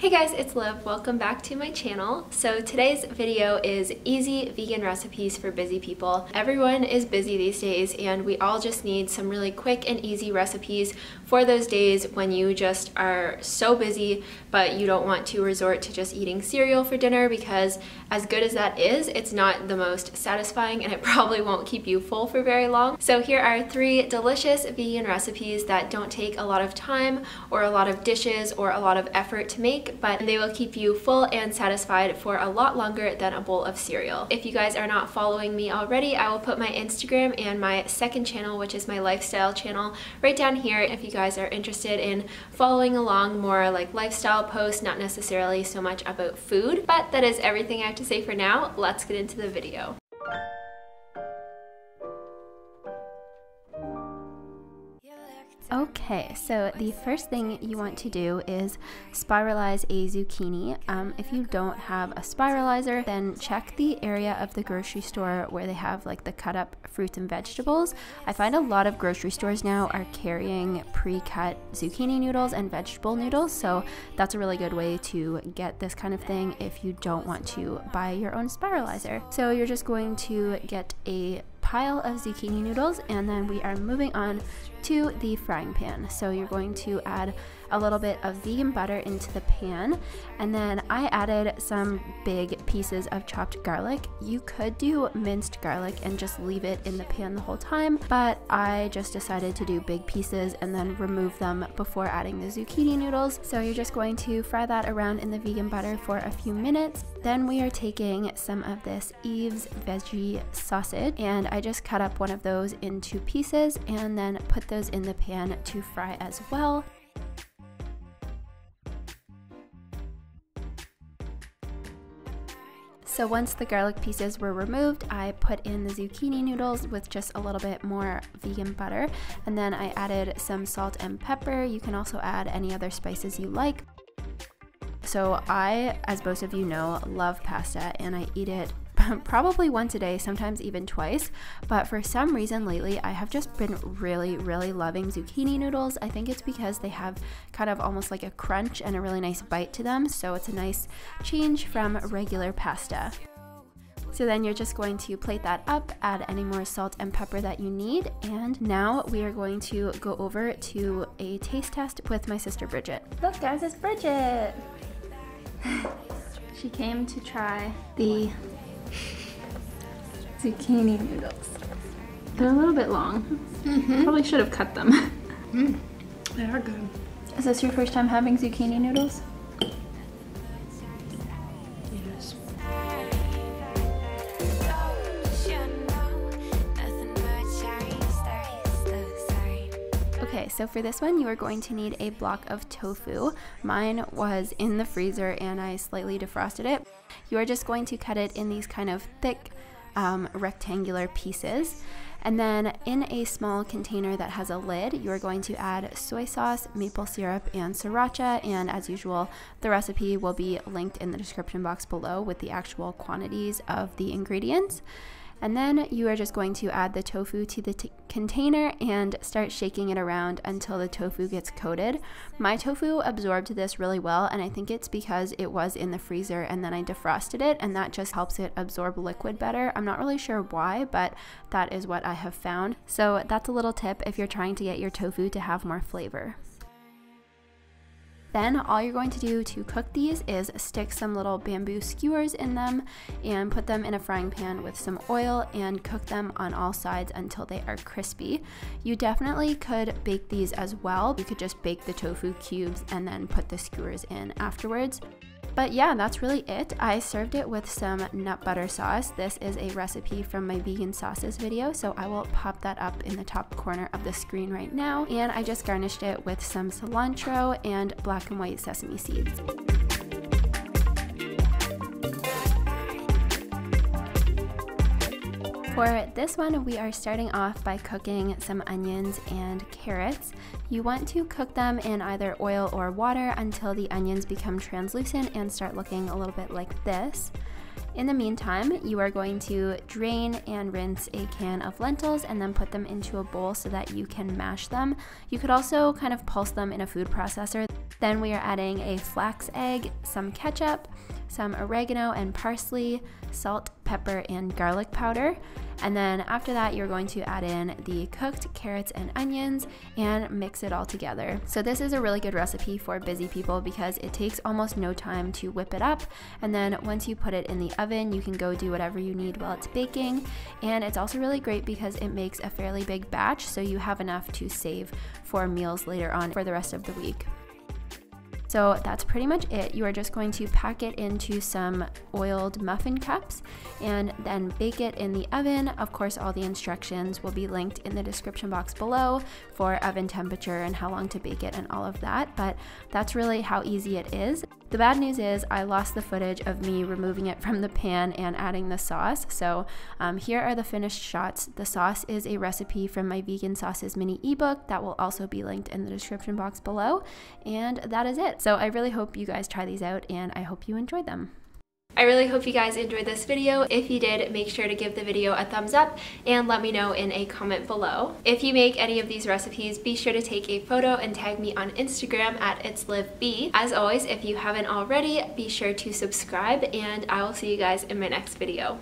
Hey guys, it's Liv. Welcome back to my channel. So today's video is easy vegan recipes for busy people. Everyone is busy these days and we all just need some really quick and easy recipes for those days when you just are so busy but you don't want to resort to just eating cereal for dinner, because as good as that is, it's not the most satisfying and it probably won't keep you full for very long. So here are 3 delicious vegan recipes that don't take a lot of time or a lot of dishes or a lot of effort to make, but they will keep you full and satisfied for a lot longer than a bowl of cereal. If you guys are not following me already, I will put my Instagram and my second channel, which is my lifestyle channel, right down here if you guys are interested in following along more like lifestyle posts, not necessarily so much about food. But that is everything I have to say for now. Let's get into the video. Okay, so the first thing you want to do is spiralize a zucchini. If you don't have a spiralizer, then check the area of the grocery store where they have like the cut up fruits and vegetables. I find a lot of grocery stores now are carrying pre-cut zucchini noodles and vegetable noodles, so that's a really good way to get this kind of thing if you don't want to buy your own spiralizer. So you're just going to get a pile of zucchini noodles, and then we are moving on to the frying pan. So you're going to add a little bit of vegan butter into the pan, and then I added some big pieces of chopped garlic. You could do minced garlic and just leave it in the pan the whole time, but I just decided to do big pieces and then remove them before adding the zucchini noodles. So you're just going to fry that around in the vegan butter for a few minutes. Then we are taking some of this Eve's veggie sausage, and I just cut up one of those into pieces and then put those in the pan to fry as well. So once the garlic pieces were removed, I put in the zucchini noodles with just a little bit more vegan butter, and then I added some salt and pepper. You can also add any other spices you like. So I, as most of you know, love pasta, and I eat it probably once a day, sometimes even twice, but for some reason lately I have just been really loving zucchini noodles. I think it's because they have kind of almost like a crunch and a really nice bite to them, so it's a nice change from regular pasta. So then you're just going to plate that up, add any more salt and pepper that you need, and now we are going to go over to a taste test with my sister Bridget. Look guys, it's Bridget! She came to try the zucchini noodles. They're a little bit long. Probably should have cut them. They are good. Is this your first time having zucchini noodles? Yes. Okay, so for this one you are going to need a block of tofu. Mine was in the freezer and I slightly defrosted it. You are just going to cut it in these kind of thick rectangular pieces, and then in a small container that has a lid you are going to add soy sauce, maple syrup, and sriracha, and as usual the recipe will be linked in the description box below with the actual quantities of the ingredients. And then you are just going to add the tofu to the container and start shaking it around until the tofu gets coated. My tofu absorbed this really well, and I think it's because it was in the freezer and then I defrosted it, and that just helps it absorb liquid better. I'm not really sure why, but that is what I have found. So that's a little tip if you're trying to get your tofu to have more flavor. Then all you're going to do to cook these is stick some little bamboo skewers in them and put them in a frying pan with some oil and cook them on all sides until they are crispy. You definitely could bake these as well. You could just bake the tofu cubes and then put the skewers in afterwards. But yeah, that's really it. I served it with some nut butter sauce. This is a recipe from my vegan sauces video, so I will pop that up in the top corner of the screen right now. And I just garnished it with some cilantro and black and white sesame seeds. For this one, we are starting off by cooking some onions and carrots. You want to cook them in either oil or water until the onions become translucent and start looking a little bit like this. In the meantime, you are going to drain and rinse a can of lentils and then put them into a bowl so that you can mash them. You could also kind of pulse them in a food processor. Then we are adding a flax egg, some ketchup, some oregano and parsley, salt, pepper, and garlic powder. And then after that, you're going to add in the cooked carrots and onions and mix it all together. So this is a really good recipe for busy people because it takes almost no time to whip it up. And then once you put it in the oven, you can go do whatever you need while it's baking. And it's also really great because it makes a fairly big batch, so you have enough to save for meals later on for the rest of the week. So that's pretty much it. You are just going to pack it into some oiled muffin cups and then bake it in the oven. Of course, all the instructions will be linked in the description box below for oven temperature and how long to bake it and all of that, but that's really how easy it is. The bad news is I lost the footage of me removing it from the pan and adding the sauce. So here are the finished shots. The sauce is a recipe from my vegan sauces mini ebook that will also be linked in the description box below. And that is it. So I really hope you guys try these out and I hope you enjoyed them. I really hope you guys enjoyed this video. If you did, make sure to give the video a thumbs up and let me know in a comment below. If you make any of these recipes, be sure to take a photo and tag me on Instagram at itslivb. As always, if you haven't already, be sure to subscribe and I will see you guys in my next video.